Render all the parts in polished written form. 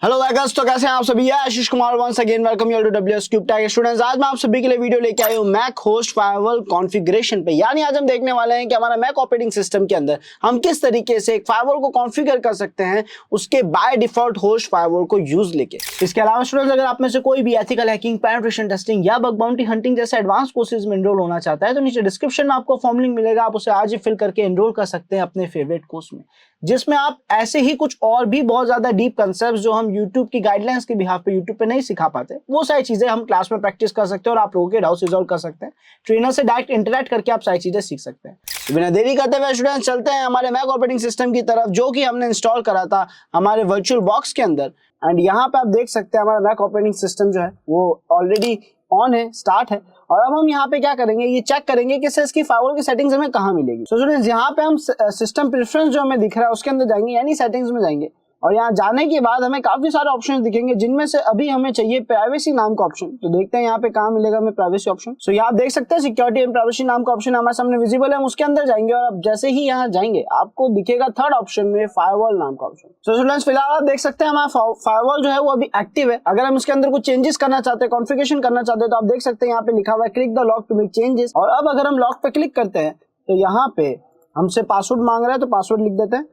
Hello guys, तो कैसे हैं आप सभी? Ashish Kumar once again welcome you to WS cube tech students. आज मैं आप सभी के लिए वीडियो लेके आया हूं मैक होस्ट फायरवॉल कॉन्फ़िगरेशन पे। यानी आज हम देखने वाले हैं कि हमारा मैक ऑपरेटिंग सिस्टम के अंदर हम किस तरीके से एक फायरवॉल को कॉन्फ़िगर कर सकते हैं उसके बाय डिफॉल्ट होस्ट फायरवॉल को यूज लेके। इसके अलावा स्टूडेंट्स, अगर आप में से कोई भी एथिकल हैकिंग, पेनिट्रेशन टेस्टिंग या बग बाउंटी हंटिंग जैसे एडवांस कोर्सेज में एनरोल होना चाहता है तो नीचे डिस्क्रिप्शन में आपको फॉर्म लिंक मिलेगा, आप उसे आज ही फिल करके एनरोल कर सकते हैं अपने फेवरेट कोर्स में, जिसमें आप ऐसे ही कुछ और भी बहुत ज्यादा डीप कंसेप्ट जो हम यूट्यूब की गाइडलाइंस के बिहाफ पे यूट्यूब पे नहीं सिखा पाते, वो सारी चीजें हम क्लास में प्रैक्टिस कर सकते हैं और आप लोगों के डाउट्स रिजॉल्व कर सकते हैं। ट्रेनर से डायरेक्ट इंटरेक्ट करके आप सारी चीजें सीख सकते हैं। तो बिना देरी करते हुए स्टूडेंट्स चलते हैं हमारे मैक ऑपरेटिंग सिस्टम की तरफ, जो कि हमने इंस्टॉल करा था हमारे वर्चुअल बॉक्स के अंदर। एंड यहाँ पे आप देख सकते हैं हमारा मैक ऑपरेटिंग सिस्टम जो है वो ऑलरेडी ऑन है, स्टार्ट है। और अब हम यहाँ पे क्या करेंगे, ये चेक करेंगे कि सर इसकी फायरवॉल की सेटिंग्स हमें कहाँ मिलेगी। सो स्टूडेंट्स, यहाँ पे हम सिस्टम प्रेफरेंस जो हमें दिख रहा है उसके अंदर जाएंगे, यानी सेटिंग्स में जाएंगे। और यहाँ जाने के बाद हमें काफी सारे ऑप्शन दिखेंगे, जिनमें से अभी हमें चाहिए प्राइवेसी नाम का ऑप्शन। तो देखते हैं यहाँ पे कहाँ मिलेगा हमें प्राइवेसी ऑप्शन। सो यहाँ आप देख सकते हैं सिक्योरिटी एंड प्राइवेसी नाम का ऑप्शन हमारे सामने विजिबल है, हम उसके अंदर जाएंगे। और अब जैसे ही यहाँ जाएंगे आपको दिखेगा थर्ड ऑप्शन में फायरवॉल नाम का ऑप्शन। सो स्टूडेंट्स, फिलहाल आप देख सकते हैं हमारा फायरवॉल जो है वो अभी एक्टिव है। अगर हम इसके अंदर कुछ चेंजेस करना चाहते हैं, कॉन्फ़िगरेशन करना चाहते हैं, तो आप देख सकते हैं यहाँ पे लिखा हुआ है click the lock to make changes. और अब अगर हम लॉक पे क्लिक करते हैं तो यहाँ पे हमसे पासवर्ड मांग रहा है, तो पासवर्ड लिख देते हैं,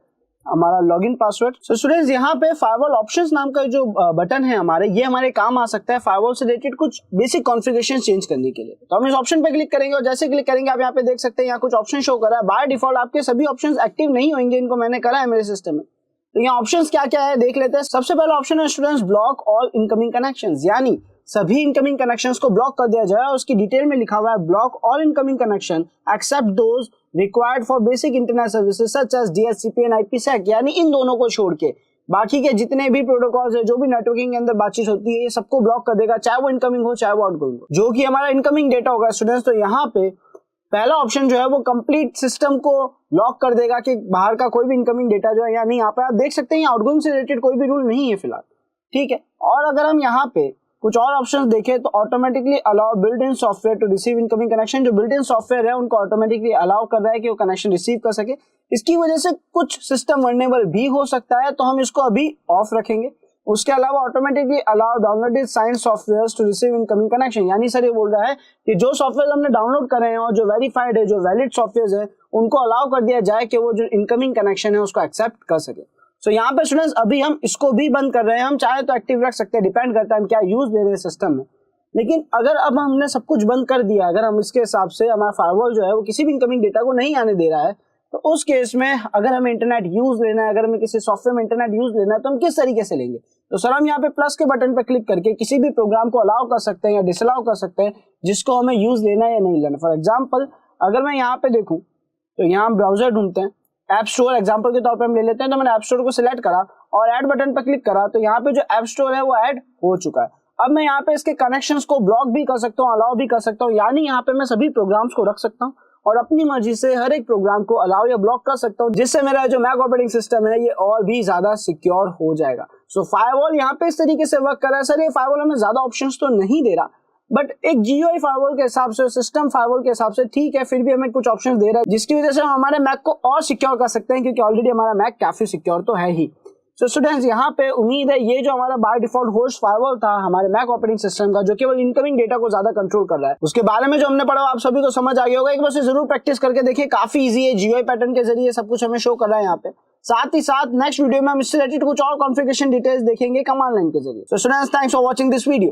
हमारा लॉगिन पासवर्ड। सो स्टूडेंट्स, यहाँ पे फायरवॉल ऑप्शंस नाम का जो बटन है हमारे, ये हमारे काम आ सकता है फायरवॉल से रिलेटेड कुछ बेसिक कॉन्फ़िगरेशन चेंज करने के लिए। तो हम इस ऑप्शन पे क्लिक करेंगे और जैसे क्लिक करेंगे आप यहाँ पे देख सकते हैं यहाँ कुछ ऑप्शन शो कर रहा है। बाय डिफॉल्ट आपके सभी ऑप्शंस एक्टिव नहीं होंगे, इनको मैंने करा है मेरे सिस्टम में। तो यहाँ ऑप्शंस क्या क्या है देख लेते हैं। सबसे पहला ऑप्शन है students block all incoming connections, यानी सभी इनकमिंग कनेक्शंस को ब्लॉक कर दिया जाए। और उसकी डिटेल में लिखा हुआ है block all incoming connection except those required for basic internet services such as DHCP and IPsec, यानी इन दोनों को छोड़ के बाकी के जितने भी प्रोटोकॉल्स है, जो भी नेटवर्किंग के अंदर बातचीत होती है, ये सबको ब्लॉक कर देगा, चाहे वो इनकमिंग हो चाहे वो आउटगोइंग हो, जो कि हमारा इनकमिंग डेटा होगा स्टूडेंट्स। तो यहाँ पे पहला ऑप्शन जो है वो कंप्लीट सिस्टम को लॉक कर देगा कि बाहर का कोई भी इनकमिंग डेटा जो है, यानी यहाँ पे आप देख सकते हैं आउटगोइंग से रिलेटेड कोई भी रूल नहीं है फिलहाल, ठीक है। और अगर हम यहाँ पे कुछ और ऑप्शंस देखें तो automatically allow built in software to receive incoming connection, जो बिल्ट इन सॉफ्टवेयर है उनको ऑटोमेटिकली अलाउ कर रहा है कि वो कनेक्शन रिसीव कर सके। इसकी वजह से कुछ सिस्टम वल्नरेबल भी हो सकता है, तो हम इसको अभी ऑफ रखेंगे। उसके अलावा automatically allow downloaded signed software to receive incoming connection, यानी सर ये बोल रहा है कि जो सॉफ्टवेयर हमने डाउनलोड करे हैं और जो वेरीफाइड है, जो वैलिड सॉफ्टवेयर है, उनको अलाउ कर दिया जाए कि वो जो इनकमिंग कनेक्शन है उसको एक्सेप्ट कर सके। सो यहाँ पे स्टूडेंट्स अभी हम इसको भी बंद कर रहे हैं, हम चाहे तो एक्टिव रख सकते हैं, डिपेंड करता है हम क्या यूज दे रहे हैं सिस्टम में। लेकिन अगर अब हमने सब कुछ बंद कर दिया, अगर हम इसके हिसाब से हमारा फायरवॉल जो है वो किसी भी इनकमिंग डेटा को नहीं आने दे रहा है, तो उस केस में अगर हमें इंटरनेट यूज लेना है, अगर हमें किसी सॉफ्टवेयर में इंटरनेट यूज लेना है, तो हम किस तरीके से लेंगे? तो सर हम यहाँ पे प्लस के बटन पे क्लिक करके किसी भी प्रोग्राम को अलाउ कर सकते हैं या डिसअलाउ कर सकते हैं, जिसको हमें यूज लेना है या नहीं लेना। फॉर एग्जाम्पल अगर मैं यहाँ पे देखूं तो यहाँ ब्राउजर ढूंढते हैं, ऐप स्टोर एग्जांपल के तौर पे हम ले लेते हैं। तो मैंने ऐप स्टोर को सिलेक्ट करा और ऐड बटन पर क्लिक करा, तो यहाँ पे जो ऐप स्टोर है वो ऐड हो चुका है। अब मैं यहाँ पे इसके कनेक्शंस को ब्लॉक भी कर सकता हूँ, अलाउ भी कर सकता हूँ, यानी यहाँ पे मैं सभी प्रोग्राम्स को रख सकता हूँ और अपनी मर्जी से हर एक प्रोग्राम को अलाउ या ब्लॉक कर सकता हूँ, जिससे मेरा जो मैक ऑपरेटिंग सिस्टम है ये और भी ज्यादा सिक्योर हो जाएगा। सो फायरवॉल यहाँ पे इस तरीके से वर्क कर रहा है। सर ये फायरवॉल हमें ज्यादा ऑप्शंस तो नहीं दे रहा, बट एक जीयूआई फायरवॉल के हिसाब से, सिस्टम फायरवॉल के हिसाब से ठीक है, फिर भी हमें कुछ ऑप्शंस दे रहा है, जिसकी वजह से हम हमारे मैक को और सिक्योर कर सकते हैं, क्योंकि ऑलरेडी हमारा मैक काफी सिक्योर तो है ही। सो स्टूडेंट्स, यहाँ पे उम्मीद है ये जो हमारा बाय डिफॉल्ट होस्ट फायरवॉल था हमारे मैक ऑपरेटिंग सिस्टम का, जो केवल इनकमिंग डेटा को ज्यादा कंट्रोल कर रहा है, उसके बारे में जो हमने पढ़ा आप सभी को समझ आ गया होगा। एक बार से जरूर प्रैक्टिस करके देखिए, काफी इजी है, जीयूआई पैटर्न के जरिए सब कुछ हमें शो कर रहा है यहाँ पे। साथ ही साथ नेक्स्ट वीडियो में हम इससे रिलेटेड कुछ और कॉन्फ़िगरेशन डिटेल्स देखेंगे कमांड लाइन के जरिए। So students, thanks for watching this video.